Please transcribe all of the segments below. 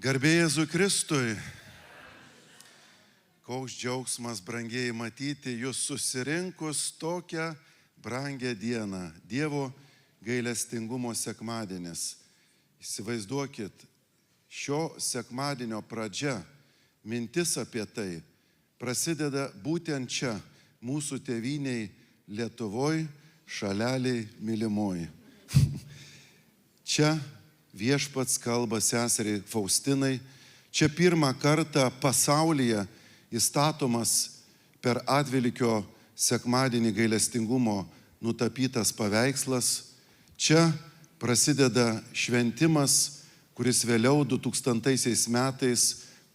Garbė Jėzui Kristui. Koks džiaugsmas, brangiai, matyti jūs susirinkus tokią brangią dieną. Dievo gailestingumo sekmadienis. Įsivaizduokit, šio sekmadienio pradžia, mintis apie tai prasideda būtent čia, mūsų tėvyniai Lietuvoje, šaleliai mylimoji. Čia viešpats kalba seseriai Faustinai. Čia pirmą kartą pasaulyje įstatomas per Atvelykio sekmadienį gailestingumo nutapytas paveikslas. Čia prasideda šventimas, kuris vėliau 2000 metais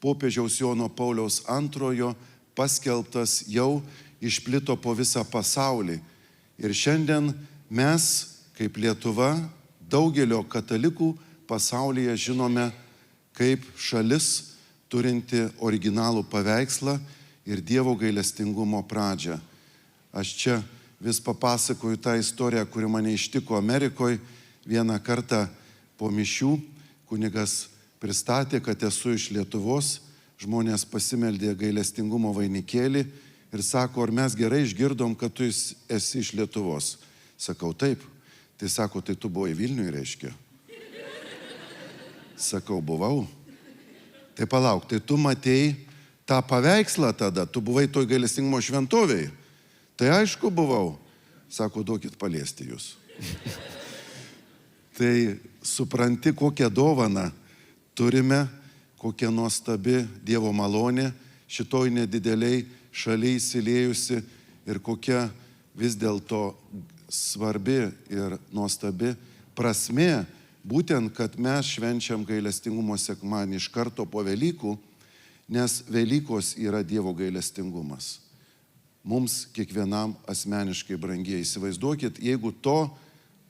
popiežiaus Jono Pauliaus II paskelbtas jau išplito po visą pasaulį. Ir šiandien mes, kaip Lietuva, daugelio katalikų pasaulyje žinome kaip šalis turinti originalų paveikslą ir Dievo gailestingumo pradžią. Aš čia vis papasakoju tą istoriją, kuri mane ištiko Amerikoje. Vieną kartą po mišių kunigas pristatė, kad esu iš Lietuvos, žmonės pasimeldė gailestingumo vainikėlį ir sako, ar mes gerai išgirdom, kad tu esi iš Lietuvos. Sakau, taip. Tai sako, tai tu buvai Vilniuje, reiškia. Sakau, buvau. Tai palauk, tai tu matei tą paveikslą tada, tu buvai toj gailestingumo šventovėje. Tai aišku buvau. Sako, duokit paliesti jūs. Tai supranti, kokią dovaną turime, kokia nuostabi Dievo malonė šitoj nedideliai šaliai įsiliejusi ir kokia vis dėlto svarbi ir nuostabi prasmė, būtent, kad mes švenčiam gailestingumo sekmadienį iš karto po Velykų, nes Velykos yra Dievo gailestingumas. Mums kiekvienam asmeniškai brangiai. Įsivaizduokit, jeigu to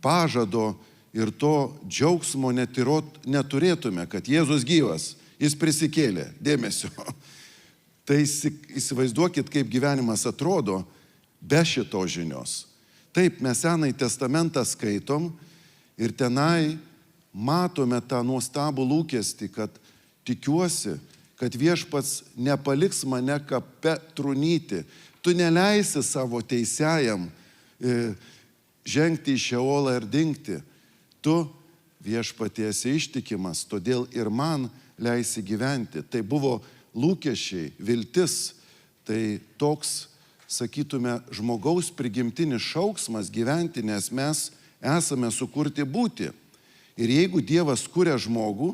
pažado ir to džiaugsmo neturėtume, kad Jėzus gyvas, jis prisikėlė, dėmesio. Tai įsivaizduokit, kaip gyvenimas atrodo be šito žinios. Taip, mes Senąjį testamentą skaitom ir tenai matome tą nuostabų lūkestį, kad tikiuosi, kad viešpats nepaliks mane kape trūnyti. Tu neleisi savo teisėjam žengti į Šeolą ir dingti. Tu viešpatie esi ištikimas, todėl ir man leisi gyventi. Tai buvo lūkesčiai, viltis, tai toks, sakytume, žmogaus prigimtinis šauksmas gyventi, nes mes esame sukurti būti. Ir jeigu Dievas kuria žmogų,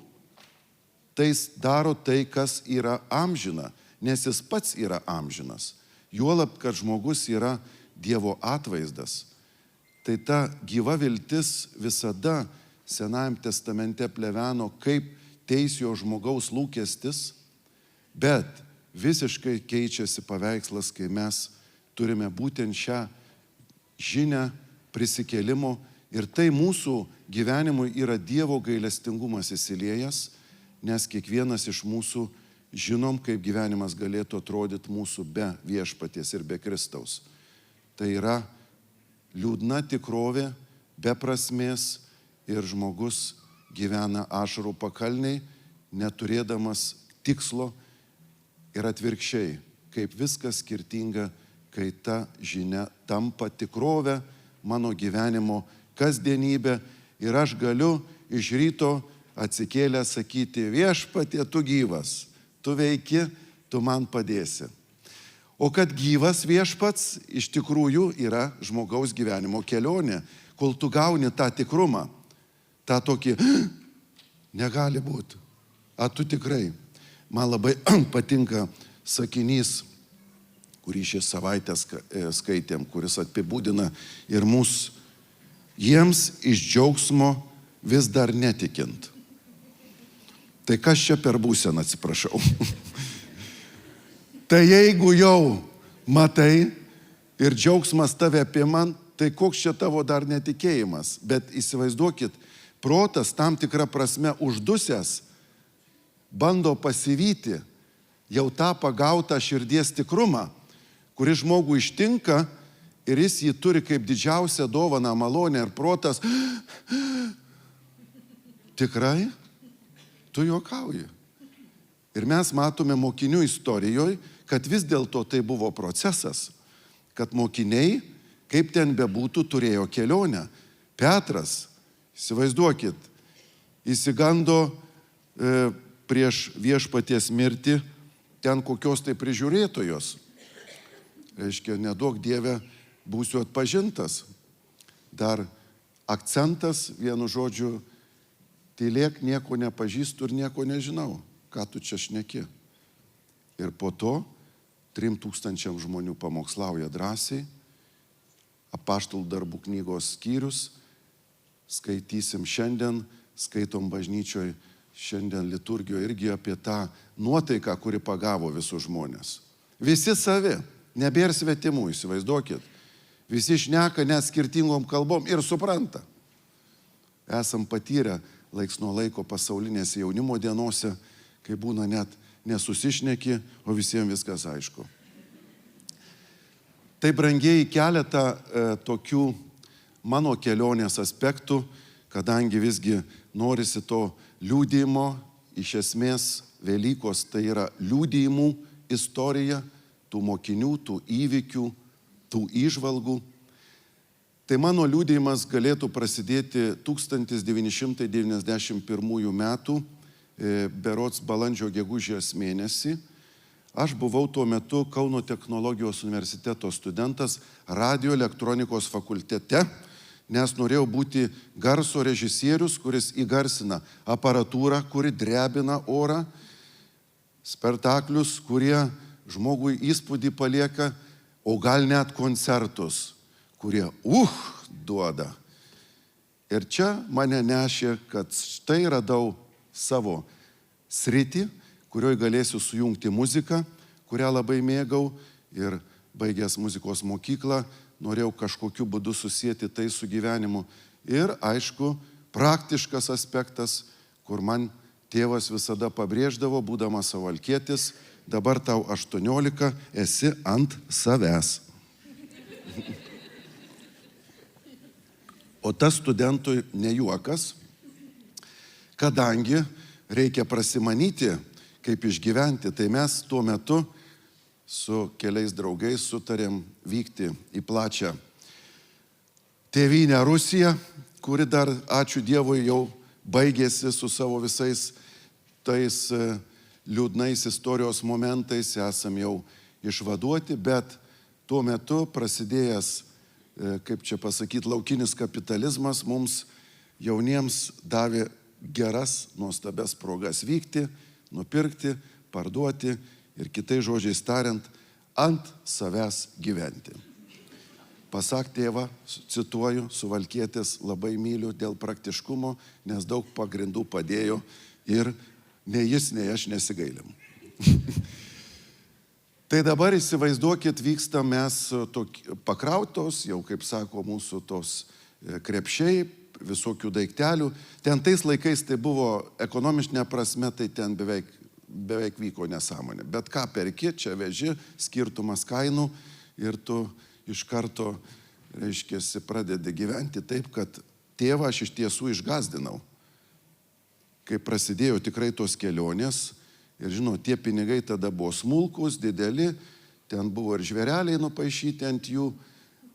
tai jis daro tai, kas yra amžina, nes jis pats yra amžinas. Juolab, kad žmogus yra Dievo atvaizdas. Tai ta gyva viltis visada Senajam testamente pleveno kaip teisio žmogaus lūkestis, bet visiškai keičiasi paveikslas, kai mes turime būtent šią žinią prisikėlimo ir tai mūsų gyvenimui yra Dievo gailestingumas įsiliejęs, nes kiekvienas iš mūsų žinom, kaip gyvenimas galėtų atrodyti mūsų be viešpaties ir be Kristaus. Tai yra liūdna tikrovė, be prasmės ir žmogus gyvena ašarų pakalniai, neturėdamas tikslo ir atvirkščiai, kaip viskas skirtinga, kai ta žinia tampa tikrovė mano gyvenimo kasdienybė ir aš galiu iš ryto atsikėlę sakyti, viešpatie, tu gyvas, tu veiki, tu man padėsi. O kad gyvas viešpats iš tikrųjų yra žmogaus gyvenimo kelionė, kol tu gauni tą tikrumą, tą tokį, negali būti, a tu tikrai. Man labai patinka sakinys, kurį šią savaitę skaitėm, kuris apibūdina ir mus, jiems iš džiaugsmo vis dar netikint. Tai kas čia per būseną, atsiprašau. Tai jeigu jau matai ir džiaugsmas tave apima, tai koks čia tavo dar netikėjimas. Bet įsivaizduokit, protas tam tikrą prasme uždusęs bando pasivyti jau tą pagautą širdies tikrumą, kuris žmogų ištinka ir jis jį turi kaip didžiausią dovaną, malonę ir protas. Tikrai? Tu juokauji. Ir mes matome mokinių istorijoje, kad vis dėlto tai buvo procesas, kad mokiniai, kaip ten bebūtų, turėjo kelionę. Petras, įsivaizduokit, įsigando prieš viešpaties mirtį ten kokios tai prižiūrėtojos. Reiškia, neduok Dieve, būsiu atpažintas. Dar akcentas, vienu žodžiu, tylėk, nieko nepažįstu ir nieko nežinau, ką tu čia šneki. Ir po to 3000 žmonių pamokslauja drąsiai, Apaštalų darbų knygos skyrius, skaitysim šiandien, skaitom bažnyčioje šiandien liturgijoje irgi apie tą nuotaiką, kuri pagavo visus žmonės. Visi savi, nebėr svetimų, įsivaizduokit. Visi šneka net skirtingom kalbom ir supranta. Esam patyrę laiks nuo laiko pasaulinėse jaunimo dienose, kai būna net nesusišneki, o visiems viskas aišku. Tai brangiai keletą tokių mano kelionės aspektų, kadangi visgi norisi to liudijimo, iš esmės Velykos tai yra liudijimų istorija, tų mokinių, tų įvykių, tų įžvalgų. Tai mano liudijimas galėtų prasidėti 1991 metų, berods balandžio gegužės mėnesį. Aš buvau tuo metu Kauno technologijos universiteto studentas radio elektronikos fakultete, nes norėjau būti garso režisierius, kuris įgarsina aparatūrą, kuri drebina orą, spektaklius, kurie žmogui įspūdį palieka, o gal net koncertus, kurie duoda. Ir čia mane nešė, kad štai radau savo sritį, kurioje galėsiu sujungti muziką, kurią labai mėgau, ir baigęs muzikos mokyklą, norėjau kažkokiu būdu susijęti tai su gyvenimu. Ir, aišku, praktiškas aspektas, kur man tėvas visada pabrėždavo, būdamas savalkietis, dabar tau 18, esi ant savęs. O tas studentui nejuokas, kadangi reikia prasimanyti, kaip išgyventi, tai mes tuo metu su keliais draugais sutarėm vykti į plačią tėvynę Rusiją, kuri dar, ačiū Dievui, jau baigėsi su savo visais tais liūdnais istorijos momentais, esam jau išvaduoti, bet tuo metu prasidėjęs, kaip čia pasakyti, laukinis kapitalizmas mums jauniems davė geras, nuostabias progas vykti, nupirkti, parduoti ir kitais žodžiais tariant, ant savęs gyventi. Pasak tėva, cituoju, Suvalkietis labai myliu dėl praktiškumo, nes daug pagrindų padėjo ir nei jis, nei aš nesigailim. Tai dabar įsivaizduokit, vyksta mes pakrautos, jau kaip sako mūsų tos krepšiai, visokių daiktelių. Ten tais laikais tai buvo ekonomiškinė prasme, tai ten beveik vyko nesąmonė. Bet ką perki, čia veži, skirtumas kainų ir tu iš karto, reiškia, pradedi gyventi taip, kad tėvą aš iš tiesų išgazdinau. Kai prasidėjo tikrai tos kelionės ir, žinau, tie pinigai tada buvo smulkus, dideli, ten buvo ir žvėreliai nupaišyti ant jų,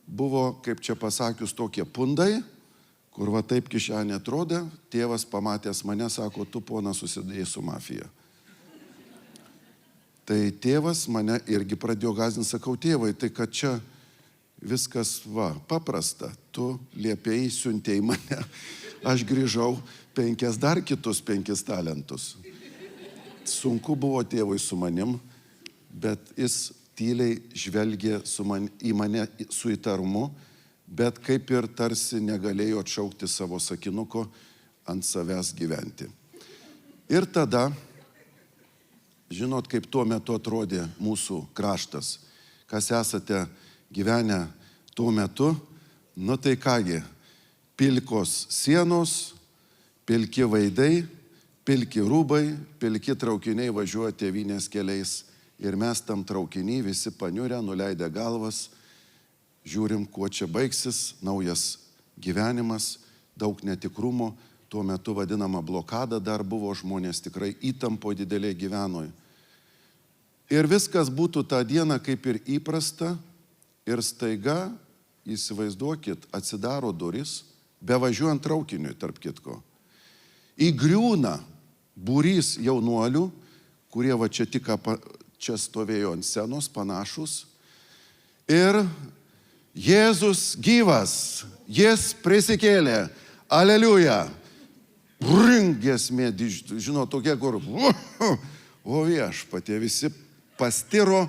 buvo, kaip čia pasakius, tokie pundai, kur va taip kišenė atrodė, tėvas pamatęs mane, sako, tu, pona, susidėjai su mafija. Tai tėvas mane irgi pradėjo gąsdinti, sakau, tėvai, tai kad čia viskas, paprasta, tu liepėjai, siuntėjai mane, aš grįžau, dar kitus 5 talentus. Sunku buvo tėvui su manim, bet jis tyliai žvelgė į mane su įtarumu, bet kaip ir tarsi negalėjo atšaukti savo sakinuko ant savęs gyventi. Ir tada, žinot, kaip tuo metu atrodė mūsų kraštas, kas esate gyvenę tuo metu, nu tai kągi, pilkos sienos, pilki veidai, pilki rūbai, pilki traukiniai važiuoja tėvynės keliais ir mes tam traukiny visi paniurę, nuleidę galvas, žiūrim, kuo čia baigsis, naujas gyvenimas, daug netikrumo, tuo metu vadinama blokada dar buvo, žmonės tikrai įtampo didelė gyveno. Ir viskas būtų tą dieną kaip ir įprasta ir staiga, įsivaizduokit, atsidaro duris, bevažiuojant traukiniui, tarp kitko. Įgriūna būrys jaunuolių, kurie va čia tik čia stovėjo ant scenos panašus. Ir Jėzus gyvas, jis prisikėlė, aleliuja. Giesmė, žinot, tokia, kur, o viešpatie, visi pastiro,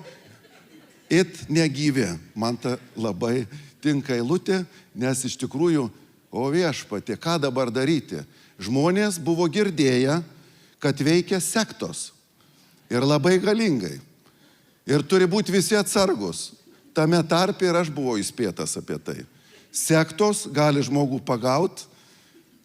it negyvi. Man ta labai tinka eilutė, nes iš tikrųjų, o viešpatie, ką dabar daryti? Žmonės buvo girdėję, kad veikia sektos ir labai galingai. Ir turi būti visi atsargus. Tame tarpe ir aš buvau įspėtas apie tai. Sektos gali žmogų pagaut,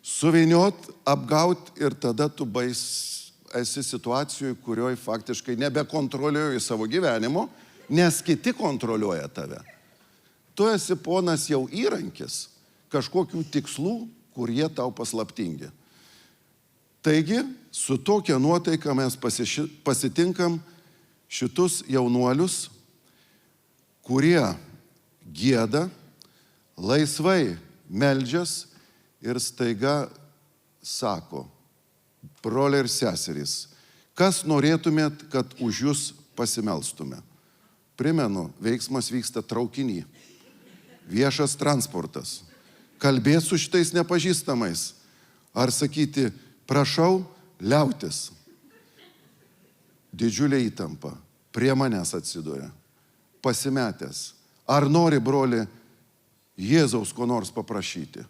suvyniot, apgaut ir tada tu esi situacijoje, kurioje faktiškai nebekontroliuoji savo gyvenimo, nes kiti kontroliuoja tave. Tu esi ponas jau įrankis kažkokių tikslų, kurie tau paslaptingi. Taigi, su tokia nuotaika mes pasitinkam šitus jaunuolius, kurie gieda, laisvai meldžias ir staiga sako, broliai ir seserys, kas norėtumėt, kad už jūs pasimelstume? Primenu, veiksmas vyksta traukiny, viešas transportas. Kalbėti su šitais nepažįstamais ar sakyti, prašau, liautis. Didžiulė įtampa, prie manęs atsiduria, pasimetęs. Ar nori, broli, Jėzaus ko nors paprašyti?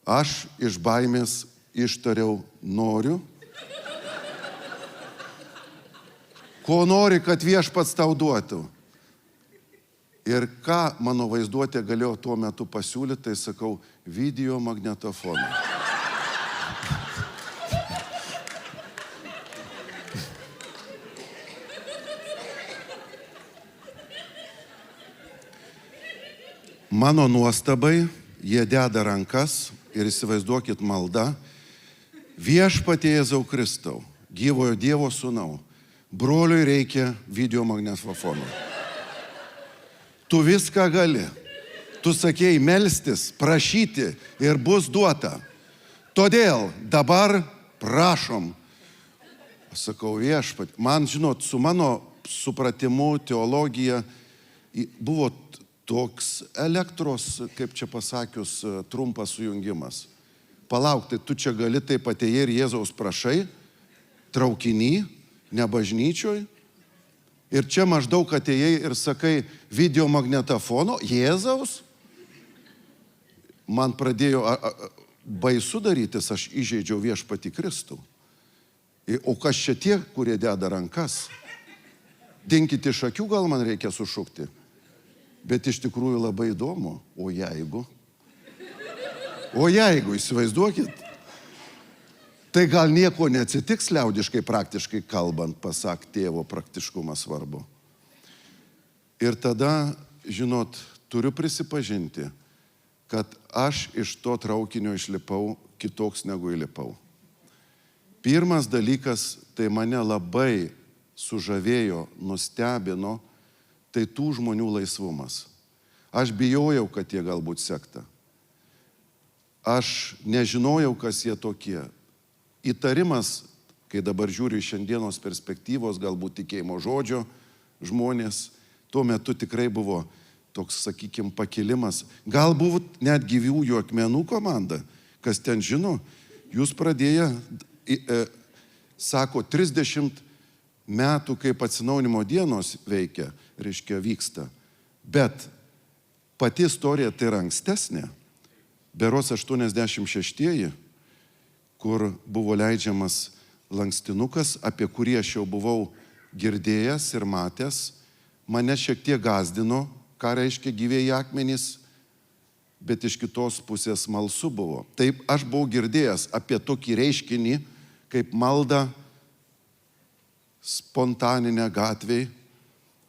Aš iš baimės ištariau noriu. Ko nori, kad viešpats tau duotų? Ir ką mano vaizduotė galėjo tuo metu pasiūlyti, tai sakau, video magnetofoną. Mano nuostabai, jie deda rankas ir įsivaizduokit maldą, viešpatie Jėzau Kristau, gyvojo Dievo sūnau, broliui reikia video magnetofono. Tu viską gali, tu sakėjai melstis, prašyti ir bus duota. Todėl dabar prašom. Sakau, viešpatie, man, žinot, su mano supratimu teologija buvo toks elektros, kaip čia pasakius, trumpas sujungimas. Palauk, tai tu čia gali taip atėjai ir Jėzaus prašai, traukiny, ne bažnyčioj. Ir čia maždaug atėjai ir sakai video magnetofono, Jėzaus. Man pradėjo baisu darytis, aš įžeidžiau viešpatį Kristų. O kas čia tie, kurie deda rankas? Dinkit iš akių, gal man reikia sušukti. Bet iš tikrųjų labai įdomu. O jeigu? O jeigu, įsivaizduokit. Tai gal nieko neatsitiks liaudiškai, praktiškai kalbant, pasak tėvo, praktiškumas svarbu. Ir tada, žinot, turiu prisipažinti, kad aš iš to traukinio išlipau kitoks negu įlipau. Pirmas dalykas, tai mane labai sužavėjo, nustebino, tai tų žmonių laisvumas. Aš bijojau, kad jie galbūt sekta. Aš nežinojau, kas jie tokie. Įtarimas, kai dabar žiūriu iš šiandienos perspektyvos, galbūt tikėjimo žodžio žmonės, tuo metu tikrai buvo toks, sakykime, pakilimas. Galbūt net gyvųjų akmenų komanda, kas ten žino, jūs pradėję, sako, 30 metų, kaip atsinaujinimo dienos veikia, reiškia, vyksta. Bet pati istorija tai yra ankstesnė. Berods 86-ieji, kur buvo leidžiamas lankstinukas, apie kurį aš jau buvau girdėjęs ir matęs, mane šiek tiek gazdino, ką reiškia gyvieji akmenys, bet iš kitos pusės smalsu buvo. Taip, aš buvau girdėjęs apie tokį reiškinį, kaip malda spontaninę gatvėj,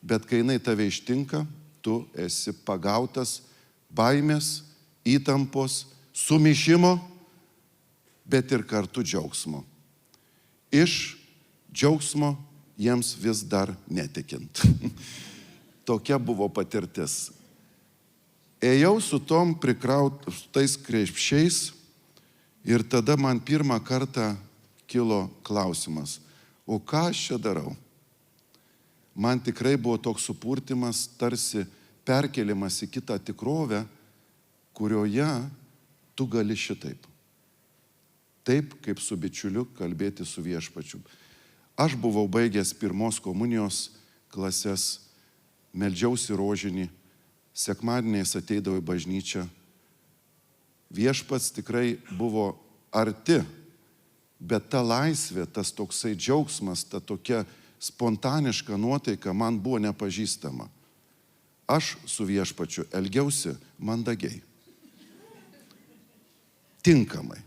bet kai jinai tave ištinka, tu esi pagautas baimės, įtampos, sumišimo bet ir kartu džiaugsmo. Iš džiaugsmo jiems vis dar netikint. Tokia buvo patirtis. Ėjau su tom prikrautais krepšiais ir tada man pirmą kartą kilo klausimas, o ką aš čia darau? Man tikrai buvo toks supurtimas, tarsi perkeliamas į kitą tikrovę, kurioje tu gali šitaip. Taip, kaip su bičiuliu kalbėti su viešpačiu. Aš buvau baigęs pirmos komunijos klases, meldžiausi rožinį, sekmadieniais ateidavau į bažnyčią. Viešpats tikrai buvo arti, bet ta laisvė, tas toksai džiaugsmas, ta tokia spontaniška nuotaika man buvo nepažįstama. Aš su viešpačiu elgiausi mandagiai. Tinkamai.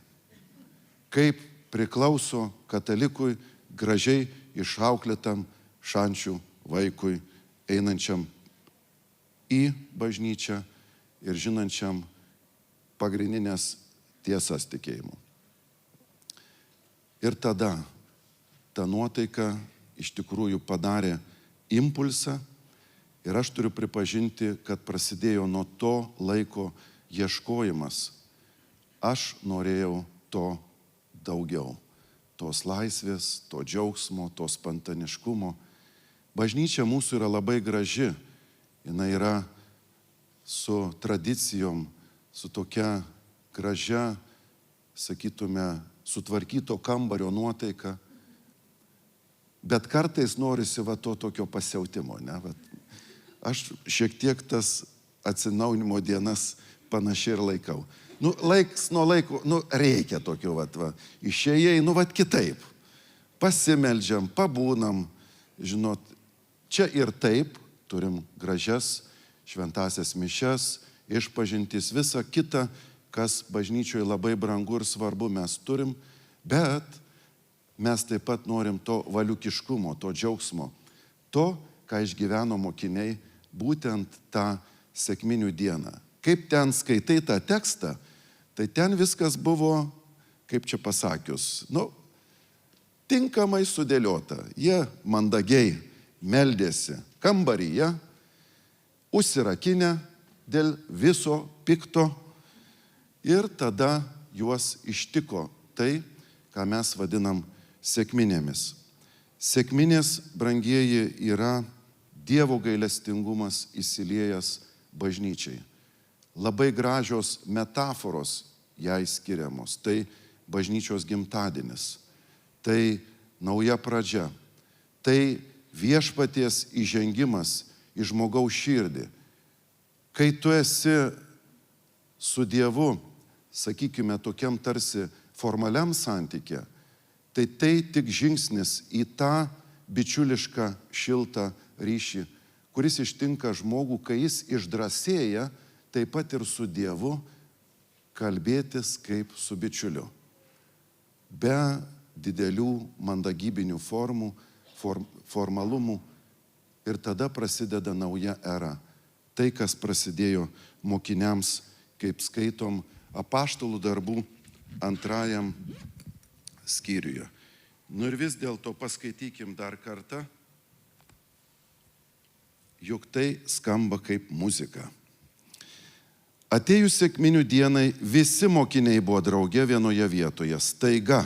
Kaip priklauso katalikui gražiai išauklėtam šančių vaikui, einančiam į bažnyčią ir žinančiam pagrindinės tiesas tikėjimo. Ir tada ta nuotaika iš tikrųjų padarė impulsą ir aš turiu pripažinti, kad prasidėjo nuo to laiko ieškojimas. Aš norėjau to daugiau. Tos laisvės, to džiaugsmo, to spontaniškumo. Bažnyčia mūsų yra labai graži. Jis yra su tradicijom, su tokia gražia, sakytume, sutvarkyto kambario nuotaika. Bet kartais norisi to tokio pasiautimo. Ne? Aš šiek tiek tas atsinaujinimo dienas panašiai ir laikau. Laiks nuo laiko, reikia tokio, išėjai, kitaip. Pasimeldžiam, pabūnam, žinot, čia ir taip turim gražias šventasias mišias, išpažintis, visa kita, kas bažnyčioje labai brangu ir svarbu mes turim, bet mes taip pat norim to valiukiškumo, to džiaugsmo, to, ką išgyveno mokiniai, būtent tą sekminių dieną. Kaip ten skaitai tą tekstą, tai ten viskas buvo, kaip čia pasakius, tinkamai sudėliota. Jie mandagiai meldėsi kambaryje, užsirakinę dėl viso pikto ir tada juos ištiko tai, ką mes vadinam sekminėmis. Sekminės, brangieji, yra Dievo gailestingumas įsiliejęs bažnyčiai. Labai gražios metaforos jai skiriamos. Tai bažnyčios gimtadienis, tai nauja pradžia, tai viešpaties įžengimas į žmogaus širdį. Kai tu esi su Dievu, sakykime, tokiam tarsi formaliam santykė, tai tik žingsnis į tą bičiulišką, šiltą ryšį, kuris ištinka žmogų, kai jis išdrąsėja taip pat ir su Dievu kalbėtis kaip su bičiuliu. Be didelių mandagybinių formų, formalumų ir tada prasideda nauja era. Tai, kas prasidėjo mokiniams, kaip skaitom apaštalų darbų 2 skyriuje. Ir vis dėlto paskaitykim dar kartą, juk tai skamba kaip muzika. Atėjus sekminių dienai visi mokiniai buvo drauge vienoje vietoje. Staiga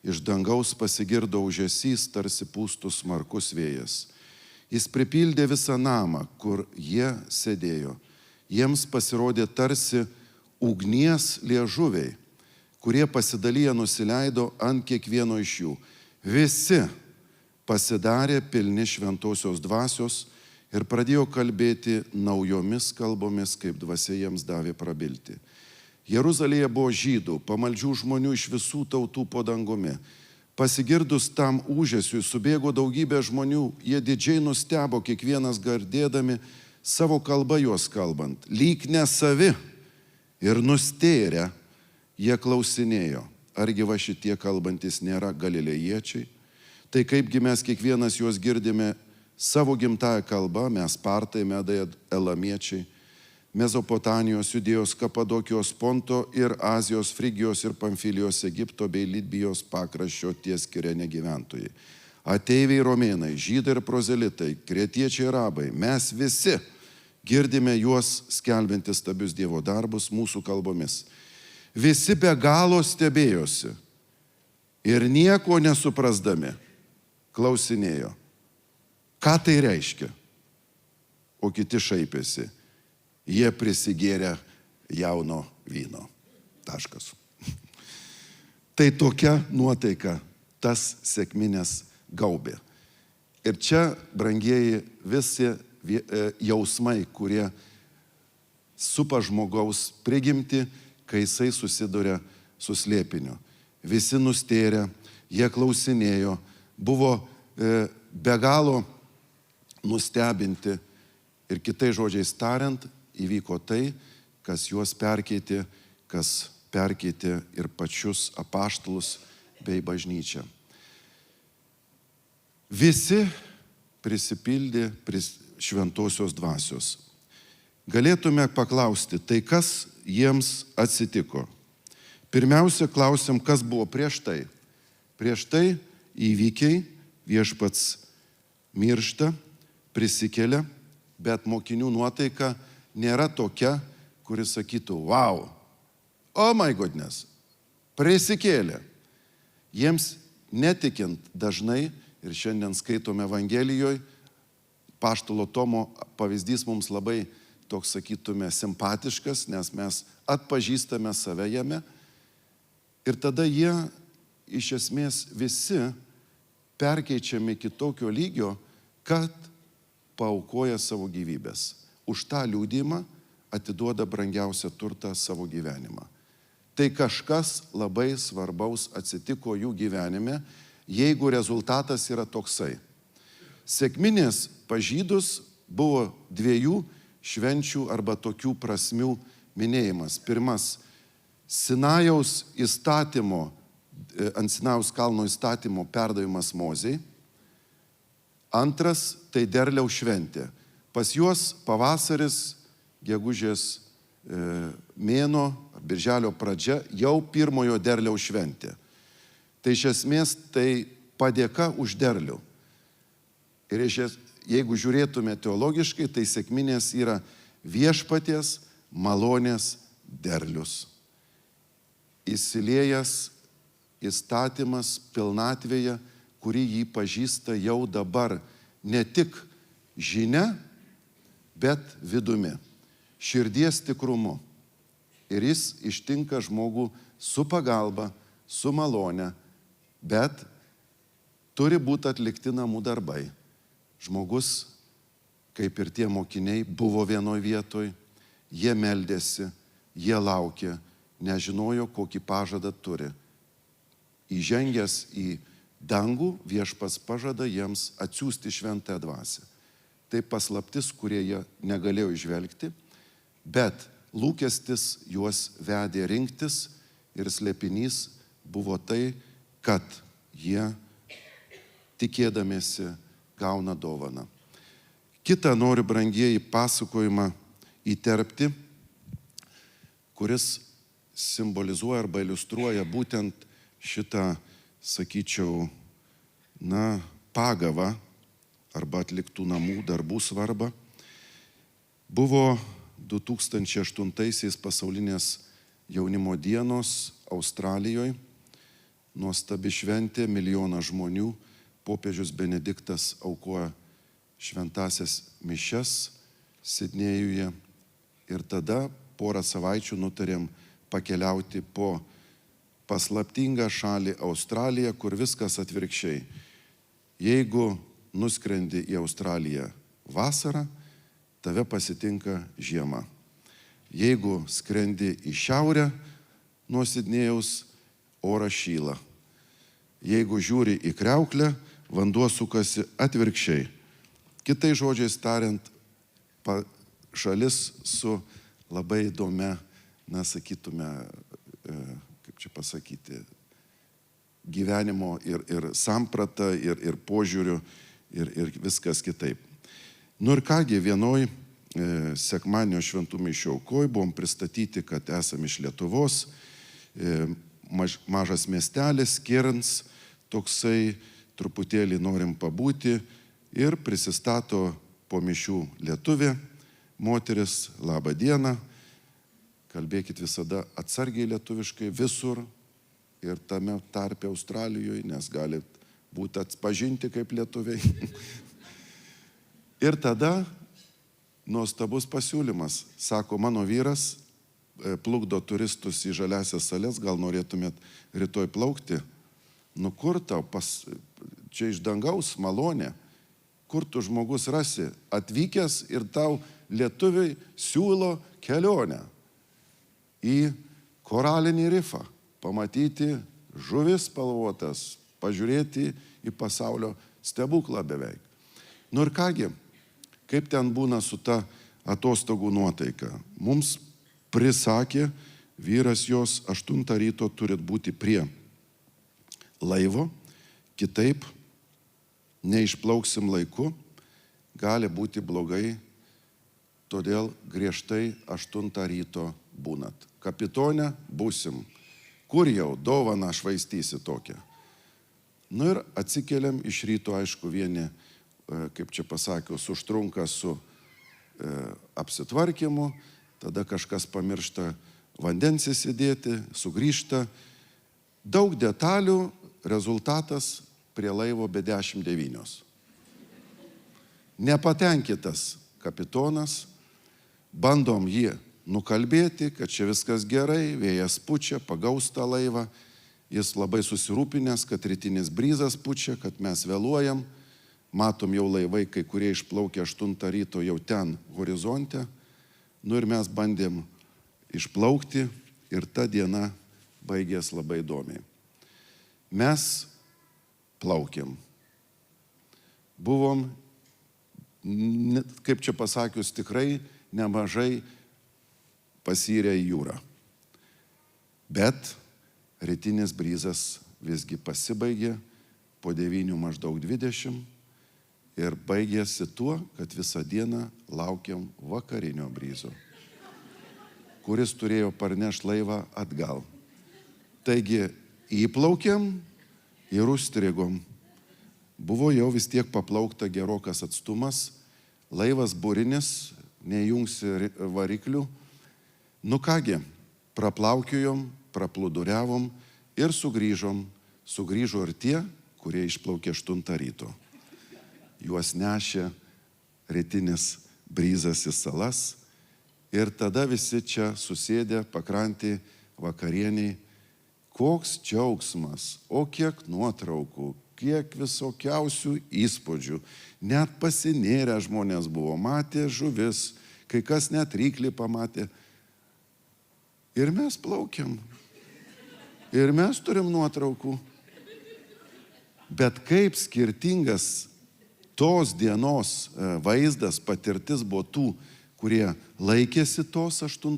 iš dangaus pasigirdo ūžesys, tarsi pūstų smarkus vėjas. Jis pripildė visą namą, kur jie sėdėjo. Jiems pasirodė tarsi ugnies liežuviai, kurie pasidalyję nusileido ant kiekvieno iš jų. Visi pasidarė pilni šventosios dvasios ir pradėjo kalbėti naujomis kalbomis, kaip dvasia jiems davė prabilti. Jeruzalėje buvo žydų, pamaldžių žmonių iš visų tautų po dangumi. Pasigirdus tam ūžesiui subėgo daugybė žmonių, jie didžiai nustebo, kiekvienas gardėdami savo kalbą juos kalbant. Lyg ne savi ir nustėrę, jie klausinėjo, argi va šitie kalbantis nėra galilėjiečiai? Tai kaipgi mes kiekvienas juos girdime savo gimtąją kalbą, mes partai, medai, elamiečiai. Mezopotamijos, Judėjos, Kapadokijos, Ponto ir Azijos, Frigijos ir Pamfilijos, Egipto bei Libijos pakraščio ties Kirene gyventojai. Ateiviai romėnai, žydai ir prozelitai, kretiečiai arabai, mes visi girdime juos skelbiantis stabius Dievo darbus mūsų kalbomis. Visi be galo stebėjosi ir nieko nesuprasdami klausinėjo, ką tai reiškia, o kiti šaipėsi. Jie prisigėrė jauno vyno. Taškas. Tai tokia nuotaika tas sekmines gaubė. Ir čia, brangieji, visi jausmai, kurie supa žmogaus prigimti, kai jisai susiduria su slėpiniu. Visi nustėrė, jie klausinėjo, buvo be galo nustebinti ir kitais žodžiais tariant, įvyko tai, kas juos perkeitė, kas perkeitė ir pačius apaštalus bei bažnyčią. Visi prisipildė šventosios dvasios. Galėtume paklausti, tai kas jiems atsitiko? Pirmiausia, klausim, kas buvo prieš tai. Prieš tai įvykiai, viešpats miršta, prisikelia, bet mokinių nuotaika nėra tokia, kuris sakytų, wow, oh my goodness, prisikėlė. Jiems netikint dažnai, ir šiandien skaitome Evangelijoje, apaštalo Tomo pavyzdys mums labai toks, sakytume, simpatiškas, nes mes atpažįstame save jame. Ir tada jie iš esmės visi perkeičiami kitokio lygio, kad paaukoja savo gyvybės. Už tą liudijimą atiduoda brangiausią turtą savo gyvenimą. Tai kažkas labai svarbaus atsitiko jų gyvenime, jeigu rezultatas yra toksai. Sekminės pažydus buvo dviejų švenčių arba tokių prasmių minėjimas. Pirmas, Sinajaus įstatymo, ant Sinajaus kalno įstatymo perdavimas Mozei. Antras, tai derliaus šventė. Pas juos pavasaris, gegužės mėnuo, birželio pradžia, jau pirmojo derliaus šventė. Tai iš esmės tai padėka už derlių. Ir jeigu žiūrėtume teologiškai, tai sekminės yra viešpaties malonės derlius. Įsiliejęs įstatymas pilnatvėje, kurį jį pažįsta jau dabar ne tik žinia, bet vidumi, širdies tikrumu. Ir jis ištinka žmogų su pagalba, su malone, bet turi būti atlikti namų darbai. Žmogus, kaip ir tie mokiniai, buvo vienoj vietoj, jie meldėsi, jie laukė, nežinojo, kokį pažadą turi. Įžengęs į dangų, viešpats pažada jiems atsiųsti šventąją dvasią. Tai paslaptis, kurie jie negalėjo išvelgti, bet lūkestis juos vedė rinktis ir slėpinys buvo tai, kad jie tikėdamiesi gauna dovaną. Kitą noriu, brangieji, pasakojimą įterpti, kuris simbolizuoja arba iliustruoja būtent šitą, sakyčiau, pagavą arba atliktų namų darbų svarbą. Buvo 2008 pasaulinės jaunimo dienos Australijoje. Nuostabi šventė, milijonas žmonių. Popiežius Benediktas aukoja šventasias mišias Sidnėjuje. Ir tada porą savaičių nutarėm pakeliauti po paslaptingą šalį Australiją, kur viskas atvirkščiai. Jeigu nuskrendi į Australiją vasarą, tave pasitinka žiema. Jeigu skrendi į šiaurę nuo Sidnėjaus, oras šyla. Jeigu žiūri į kriauklę, vanduo sukasi atvirkščiai. Kitais žodžiais tariant, šalis su labai įdomia, sakytume, kaip čia pasakyti, gyvenimo ir samprata, ir požiūriu, ir viskas kitaip. Ir kągi, vienoj sekmadienio šventų mišių aukoj, buvom pristatyti, kad esame iš Lietuvos, mažas miestelis, Kirns, toksai, truputėlį norim pabūti ir prisistato po mišių lietuvė, moteris, labą dieną, kalbėkit visada atsargiai lietuviškai visur ir tame tarpe Australijoje, nes galit būti atpažinti kaip lietuviai. Ir tada nuostabus pasiūlymas. Sako, mano vyras plukdo turistus į žaliasias sales, gal norėtumėt rytoj plaukti? Nu kur tau, čia iš dangaus malonė, kur tu žmogus rasi, atvykęs ir tau lietuviai siūlo kelionę į koralinį rifą, pamatyti žuvis spalvotas, pažiūrėti į pasaulio stebuklą beveik. Nu ir kągi, kaip ten būna su ta atostogų nuotaika? Mums prisakė, vyras jos 8 ryto turit būti prie laivo, kitaip neišplauksim laiku, gali būti blogai, todėl griežtai 8 ryto būnat. Kapitone būsim, kur jau dovaną švaistysi tokią. Nu ir atsikeliam iš ryto, aišku, vieni, kaip čia pasakius, užtrunka su apsitvarkymu, tada kažkas pamiršta vandens įsidėti, sugrįžta. Daug detalių, rezultatas prie laivo be 10:09. Nepatenkintas kapitonas, bandom jį nukalbėti, kad čia viskas gerai, vėjas pučia, pagaus tą laivą, jis labai susirūpinęs, kad rytinis bryzas pučia, kad mes vėluojam, matom jau laivai, kai kurie išplaukia 8 ryto jau ten horizonte, nu ir mes bandėm išplaukti ir ta diena baigės labai įdomiai. Mes plaukėm. Buvom, kaip čia pasakius, tikrai nemažai pasyrę į jūrą. Bet rytinis bryzas visgi pasibaigė po 9 maždaug 20 ir baigėsi tuo, kad visą dieną laukiam vakarinio bryzo, kuris turėjo parnešti laivą atgal. Taigi įplaukėm ir užstrigom. Buvo jau vis tiek paplaukta gerokas atstumas, laivas burinis, nejungsi variklių. Nu kągi, praplaukiojom, praplūduriavom ir sugrįžom. Sugrįžo ir tie, kurie išplaukė 8 ryto. Juos nešė rytinis bryzas į salas ir tada visi čia susėdė pakrantį vakarieniai. Koks džiaugsmas, o kiek nuotraukų, kiek visokiausių įspūdžių. Net pasinėrę žmonės buvo, matė žuvis, kai kas net ryklį pamatė. Ir mes plaukiam. Ir mes turim nuotraukų. Bet kaip skirtingas tos dienos vaizdas, patirtis buvo tų, kurie laikėsi tos 8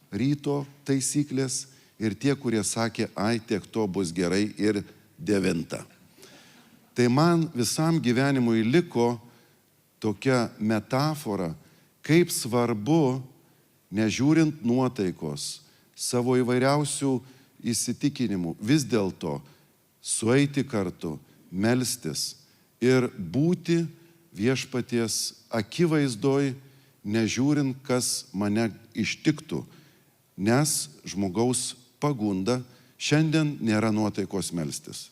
ryto taisyklės ir tie, kurie sakė, ai, tiek to bus gerai ir 9. Tai man visam gyvenimui liko tokia metafora, kaip svarbu, nežiūrint nuotaikos, savo įvairiausių įsitikinimų, vis dėlto sueiti kartu, melstis ir būti viešpaties akivaizdoj, nežiūrint, kas mane ištiktų, nes žmogaus pagunda šiandien nėra nuotaikos melstis.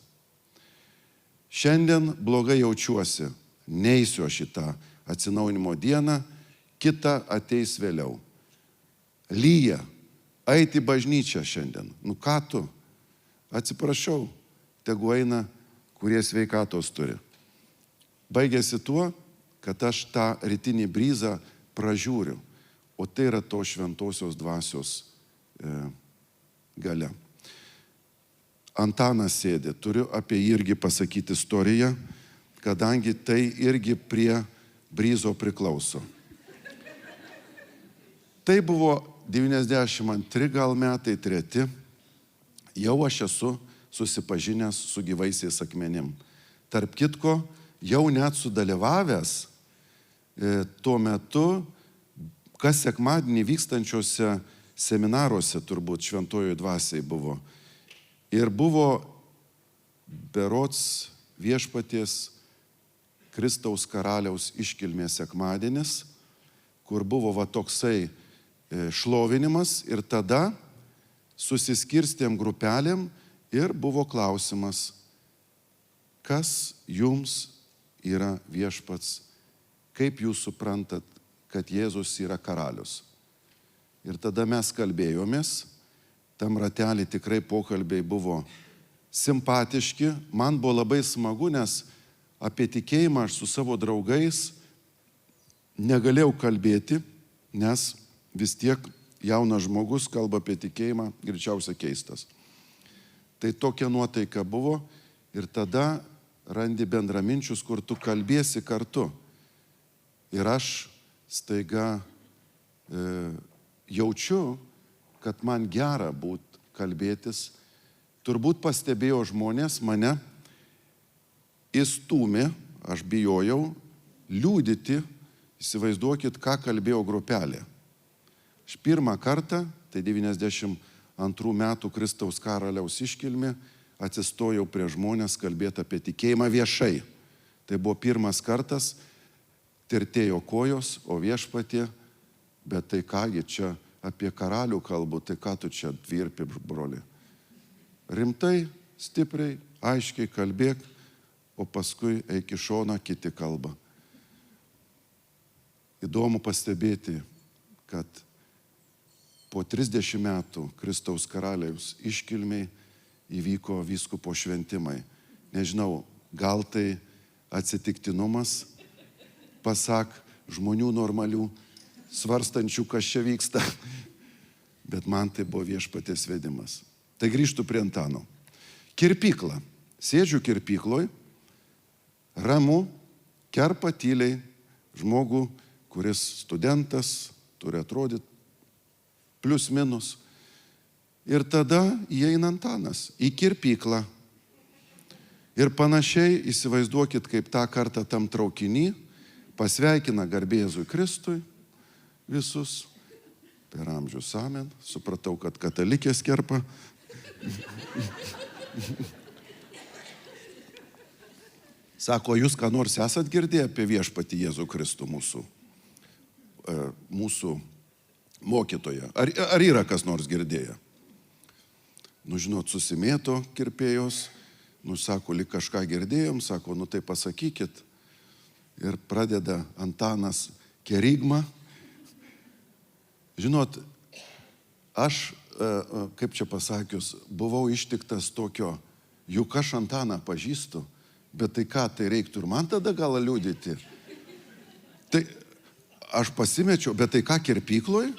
Šiandien blogai jaučiuosi, neisiu šitą atsinaujinimo dieną, kita ateis vėliau. Lyja, eiti į bažnyčią šiandien. Nu ką tu? Atsiprašau, tegu eina, kurie sveikatos turi. Baigėsi tuo, kad aš tą rytinį bryzą pražiūriu, o tai yra to šventosios dvasios galia. Antanas sėdė, turiu apie jį irgi pasakyti istoriją, kadangi tai irgi prie bryzo priklauso. Tai buvo 92 gal metai, 3. Jau aš esu susipažinęs su gyvaisiais akmenim. Tarp kitko, jau net sudalyvavęs tuo metu, kas sekmadienį vykstančiuose seminaruose turbūt šventojoj dvasiai buvo. Ir buvo berods Viešpaties Kristaus karaliaus iškilmės sekmadienis, kur buvo va toksai šlovinimas ir tada susiskirstėm grupelėm ir buvo klausimas, kas jums yra viešpats, kaip jūs suprantat, kad Jėzus yra karalius. Ir tada mes kalbėjomės, tam ratelį tikrai pokalbiai buvo simpatiški, man buvo labai smagu, nes apie tikėjimą aš su savo draugais negalėjau kalbėti, nes vis tiek jaunas žmogus kalba apie tikėjimą, greičiausiai keistas. Tai tokia nuotaika buvo ir tada randi bendraminčius, kur tu kalbėsi kartu. Ir aš staiga jaučiu, kad man gera būt kalbėtis. Turbūt pastebėjo žmonės mane, įstūmė, aš bijojau liūdyti, įsivaizduokit, ką kalbėjo grupelė. Aš pirmą kartą, tai 92 metų Kristaus karaliaus iškilmė, atsistojau prie žmonės kalbėti apie tikėjimą viešai. Tai buvo pirmas kartas, tirtėjo kojos, o Viešpatie, bet tai kągi čia apie karalių kalbu, tai ką tu čia virpi, broli. Rimtai, stipriai, aiškiai kalbėk, o paskui eik į šoną, kiti kalba. Įdomu pastebėti, kad po 30 metų Kristaus karaliaus iškilmiai įvyko vyskupo šventimai. Nežinau, gal tai atsitiktinumas, pasak žmonių normalių, svarstančių, kas čia vyksta, bet man tai buvo Viešpaties vedimas. Tai grįžtu prie Antano. Kirpykla. Sėdžiu kirpykloj, ramu, kerpa tyliai žmogų, kuris studentas, turi atrodyti plius minus. Ir tada įeina Antanas į kirpyklą. Ir panašiai įsivaizduokit, kaip tą kartą tam traukinį pasveikina garbė Jėzui Kristui visus. Per amžius amen. Supratau, kad katalikės kerpa. Sako, jūs ką nors esat girdėję apie viešpatį Jėzų Kristų mūsų mokytoją? Ar yra kas nors girdėję? Nu, žinot, susimėto kirpėjos, nu, sako, lyg kažką girdėjom, sako, nu, tai pasakykit. Ir pradeda Antanas kerigmą. Žinot, aš, kaip čia pasakius, buvau ištiktas tokio, juk aš Antaną pažįstu, bet tai ką, tai reiktų ir man tada gal liūdyti. Tai aš pasimečiau, bet tai ką, kirpykloj?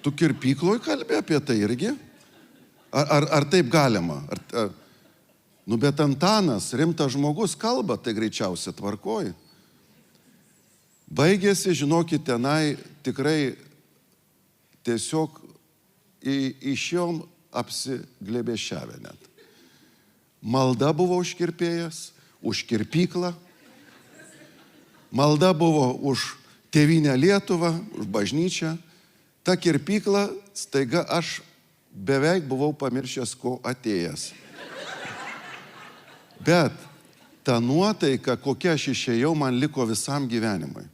Tu kirpykloj kalbė apie tai irgi? Ar taip galima? Nu, bet Antanas, rimtas žmogus, kalba, tai greičiausiai tvarkoj. Baigėsi, žinokit, tenai tikrai tiesiog iš jom apsiglėbėšiavę net. Malda buvo už kirpėjas, už kirpyklą. Malda buvo už tėvynę Lietuvą, už bažnyčią. Ta kirpykla, staiga aš beveik buvau pamiršęs, ko atėjęs. Bet ta nuotaika, kokia aš išėjau, man liko visam gyvenimui.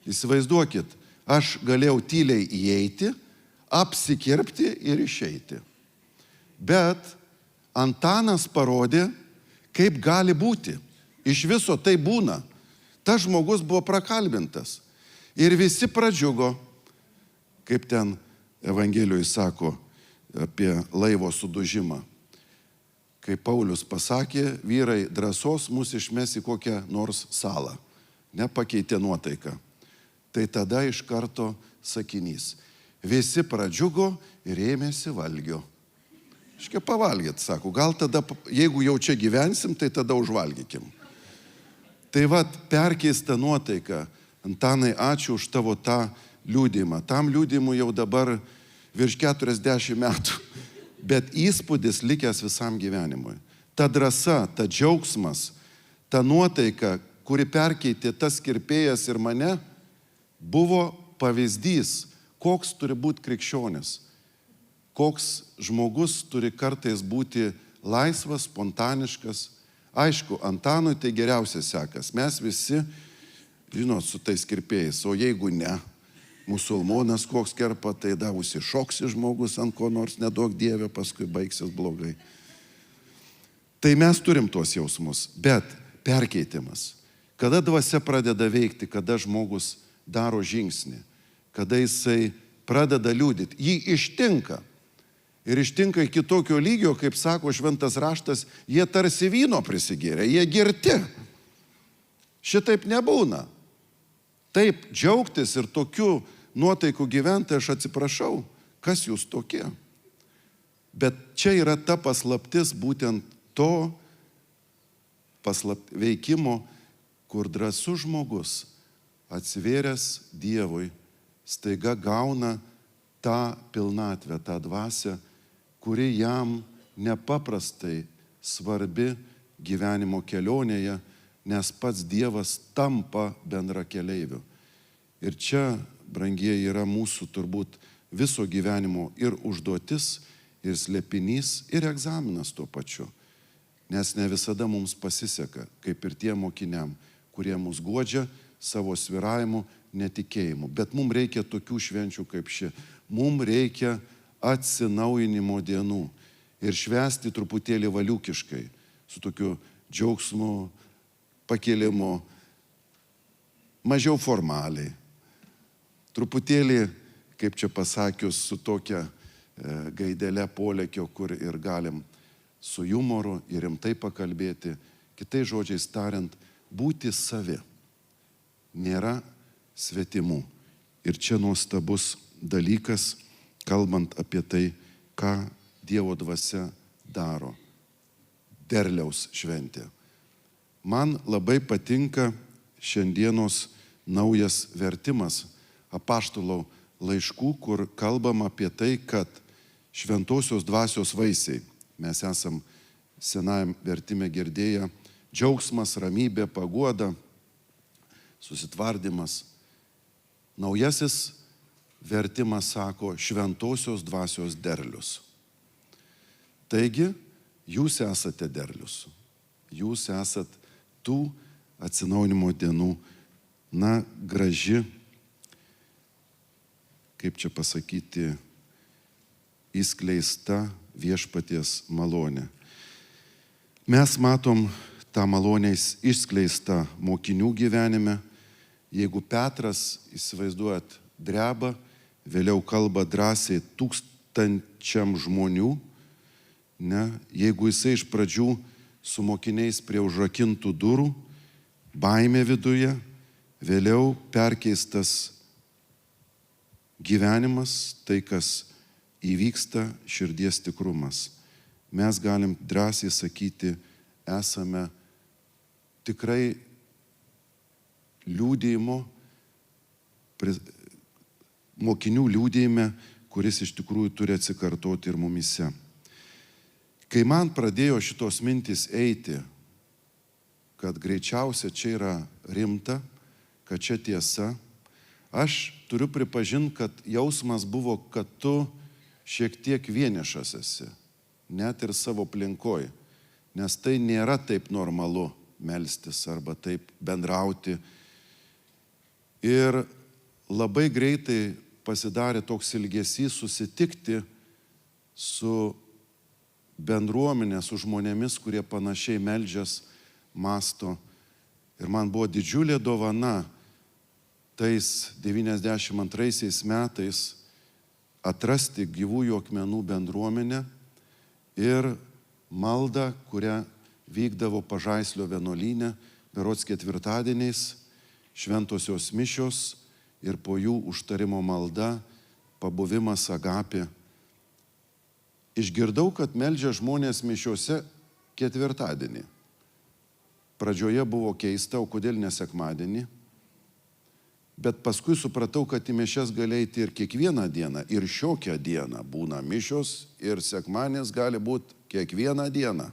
Įsivaizduokit, aš galėjau tyliai įeiti, apsikirpti ir išeiti. Bet Antanas parodė, kaip gali būti. Iš viso tai būna. Tas žmogus buvo prakalbintas. Ir visi pradžiugo, kaip ten Evangelijoje sako apie laivo sudužimą. Kai Paulius pasakė, vyrai, drąsos mus išmes į kokią nors salą. Nepakeitė nuotaiką. Tai tada iš karto sakinys. Visi pradžiugo ir ėmėsi valgio. Iškia pavalgyt, sako, gal tada, jeigu jau čia gyvensim, tai tada užvalgykim. Tai vat, perkeista nuotaika. Antanai, ačiū už tavo tą liūdimą. Tam liūdimui jau dabar virš 40 metų. Bet įspūdis likęs visam gyvenimui. Ta drąsa, ta džiaugsmas, ta nuotaika, kuri perkeitė tas kirpėjas ir mane, buvo pavyzdys, koks turi būti krikščionis, koks žmogus turi kartais būti laisvas, spontaniškas. Aišku, Antanui tai geriausiai sekas. Mes visi, žinot, su tais kirpėjais, o jeigu ne, musulmonas koks kerpa, tai davusi šoksi žmogus ant ko nors, neduok Dieve, paskui baigsis blogai. Tai mes turim tuos jausmus, bet perkeitimas. Kada dvasia pradeda veikti, kada žmogus daro žingsnį, kada jisai pradeda liudyti, jį ištinka. Ir ištinka iki tokio lygio, kaip sako šventas raštas, jie tarsi vyno prisigėrė, jie girti. Šitaip nebūna. Taip džiaugtis ir tokiu nuotaikų gyventi, aš atsiprašau, kas jūs tokie. Bet čia yra ta paslaptis būtent to veikimo, kur drąsus žmogus atsivėręs Dievui staiga gauna tą pilnatvę, tą dvasią, kuri jam nepaprastai svarbi gyvenimo kelionėje, nes pats Dievas tampa bendrakeleiviu. Ir čia, brangieji, yra mūsų turbūt viso gyvenimo ir užduotis, ir slėpinys, ir egzaminas tuo pačiu. Nes ne visada mums pasiseka, kaip ir tiem mokiniam, kurie mus guodžia savo sviravimu, netikėjimu. Bet mums reikia tokių švenčių kaip ši. Mums reikia atsinaujinimo dienų ir švęsti truputėlį valiukiškai, su tokiu džiaugsmu, pakėlimu, mažiau formaliai. Truputėlį, kaip čia pasakius, su tokia gaidelė polėkio, kur ir galim su jumoru ir rimtai pakalbėti. Kitais žodžiais tariant, būti savi. Nėra svetimų. Ir čia nuostabus dalykas, kalbant apie tai, ką Dievo dvasia daro. Derliaus šventė. Man labai patinka šiandienos naujas vertimas apaštalo laiškų, kur kalbam apie tai, kad šventosios dvasios vaisiai, mes esam senajam vertime girdėję, džiaugsmas, ramybė, paguoda, susitvardymas. Naujasis vertimas sako šventosios dvasios derlius. Taigi, jūs esate derlius. Jūs esat tų atsinaujinimo dienų, graži, kaip čia pasakyti, įskleista viešpaties malonė. Mes matom tą malonę išskleistą mokinių gyvenime. Jeigu Petras, įsivaizduojat, dreba, vėliau kalba drąsiai 1000 žmonių, jeigu jisai iš pradžių su mokiniais prie užrakintų durų, baimė viduje, vėliau perkeistas gyvenimas, tai kas įvyksta, širdies tikrumas. Mes galim drąsiai sakyti, esame tikrai liūdėjimo, mokinių liūdėjime, kuris iš tikrųjų turi atsikartoti ir mumise. Kai man pradėjo šitos mintys eiti, kad greičiausia čia yra rimta, kad čia tiesa, aš turiu pripažinti, kad jausmas buvo, kad tu šiek tiek vienišas esi, net ir savo aplinkoj, nes tai nėra taip normalu melstis arba taip bendrauti. Ir labai greitai pasidarė toks ilgesys susitikti su bendruomenė, su žmonėmis, kurie panašiai meldžias, masto. Ir man buvo didžiulė dovana tais 92 metais atrasti gyvųjų akmenų bendruomenę ir maldą, kurią vykdavo Pažaislio vienuolyne, berods ketvirtadieniais, šventosios mišios ir po jų užtarimo malda, pabuvimas agapė. Išgirdau, kad meldžia žmonės mišiose ketvirtadienį. Pradžioje buvo keista, o kodėl ne sekmadienį? Bet paskui supratau, kad į mišias gali eiti ir kiekvieną dieną, ir šiokią dieną būna mišios, ir sekmadienis gali būti kiekvieną dieną.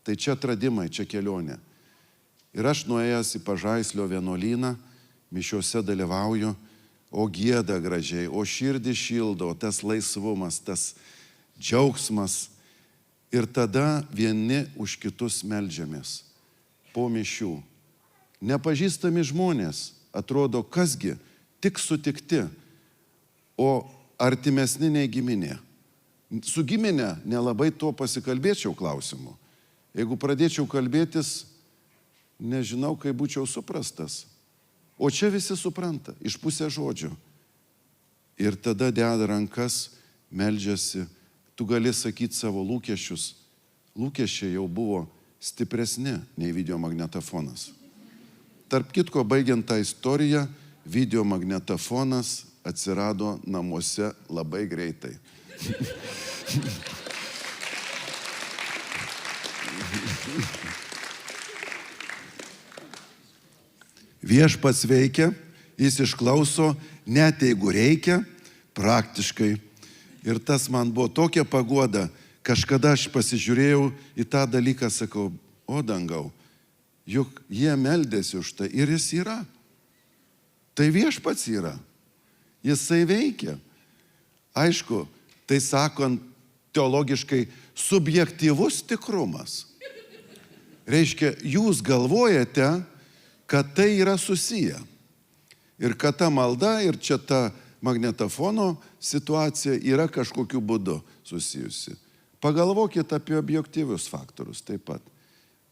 Tai čia atradimai, čia kelionė. Ir aš nuėjęs į Pažaislio vienuolyną, mišiuose dalyvauju, o gieda gražiai, o širdį šildo, tas laisvumas, tas džiaugsmas. Ir tada vieni už kitus meldžiamės po mišių. Nepažįstami žmonės, atrodo, kasgi, tik sutikti, o artimesni nei giminė. Su giminė nelabai to pasikalbėčiau klausimu. Jeigu pradėčiau kalbėtis, nežinau, kaip būčiau suprastas. O čia visi supranta, iš pusės žodžių. Ir tada deda rankas, meldžiasi. Tu gali sakyti savo lūkesčius. Lūkesčiai jau buvo stipresni nei videomagnetofonas. Tarp kitko, baigiant tą istoriją, videomagnetofonas atsirado namuose labai greitai. Viešpats veikia, jis išklauso, net jeigu reikia, praktiškai. Ir tas man buvo tokia paguoda, kažkada aš pasižiūrėjau į tą dalyką, sakau, o dangau, juk jie meldėsi už tai ir jis yra. Tai viešpats yra, jisai veikia. Aišku, tai sakant teologiškai subjektyvus tikrumas. Reiškia, jūs galvojate, kad tai yra susiję. Ir kad ta malda ir čia ta magnetofono situacija yra kažkokiu būdu susijusi. Pagalvokit apie objektyvius faktorius taip pat.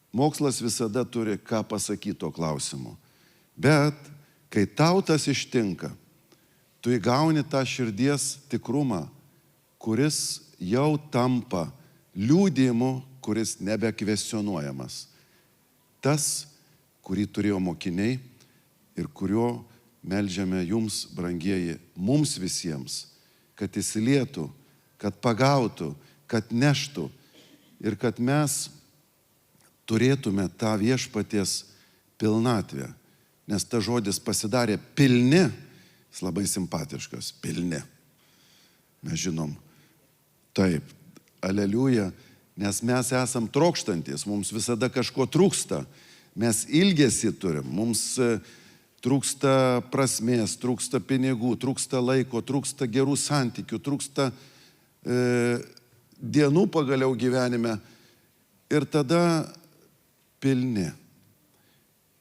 Mokslas visada turi ką pasakyti to klausimu. Bet kai tau tas ištinka, tu įgauni tą širdies tikrumą, kuris jau tampa liudijimu, kuris nebekvestionuojamas. Tas, kurį turėjo mokiniai ir kurio meldžiame jums, brangieji, mums visiems, kad įsilietų, kad pagautų, kad neštų ir kad mes turėtume tą viešpaties pilnatvę. Nes ta žodis pasidarė pilni, jis labai simpatiškas, pilni. Mes žinom, taip, aleliuja, nes mes esam trokštantis, mums visada kažko trūksta. Mes ilgesį turim, mums trūksta prasmės, trūksta pinigų, trūksta laiko, trūksta gerų santykių, trūksta dienų pagaliau gyvenime. Ir tada pilni.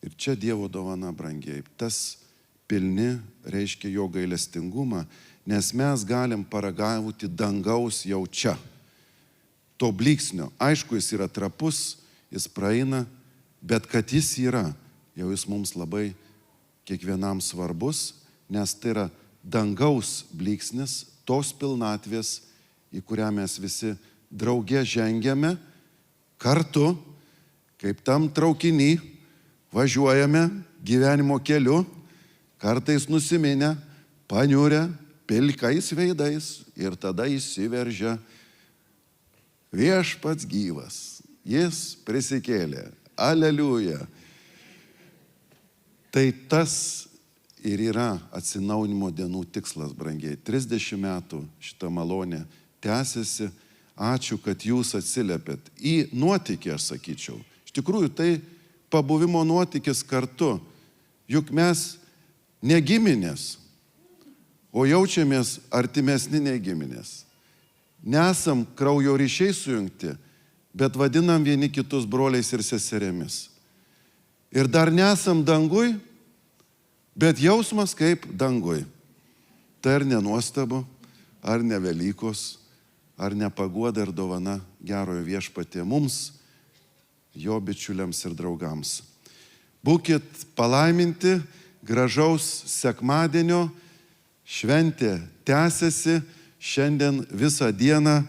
Ir čia Dievo dovana, brangiai. Tas pilni reiškia jo gailestingumą, nes mes galim paragauti dangaus jau čia. To blyksnio. Aišku, jis yra trapus, jis praeina, bet kad jis yra, jau jis mums labai kiekvienam svarbus, nes tai yra dangaus blyksnis, tos pilnatvės, į kurią mes visi drauge žengiame, kartu, kaip tam traukiny, važiuojame gyvenimo keliu, kartais nusiminę, paniurę, pilkais veidais ir tada įsiveržia viešpats gyvas, jis prisikėlė. Aleliuja. Tai tas ir yra atsinaujinimo dienų tikslas, brangiai. 30 metų šitą malonę tęsiasi. Ačiū, kad jūs atsiliepėt į nuotykį, aš sakyčiau. Iš tikrųjų, tai pabuvimo nuotykis kartu. Juk mes ne giminės, o jaučiamės artimesni nei giminės. Nesam kraujo ryšiai sujungti, bet vadinam vieni kitus broliais ir seserėmis. Ir dar nesam dangui, bet jausmas kaip dangui. Tai ar nenuostabu, ar ne Velykos, ar ne paguoda ir dovana gerojo viešpatie mums, jo bičiuliams ir draugams. Būkit palaiminti, gražaus sekmadienio, šventė tęsiasi, šiandien visą dieną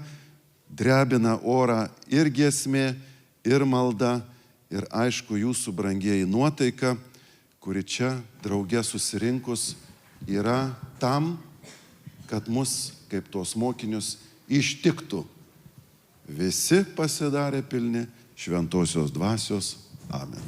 drebina orą ir giesmė, ir malda, ir aišku jūsų brangieji nuotaika, kuri čia drauge susirinkus yra tam, kad mus, kaip tos mokinius, ištiktų. Visi pasidarė pilni šventosios dvasios. Amen.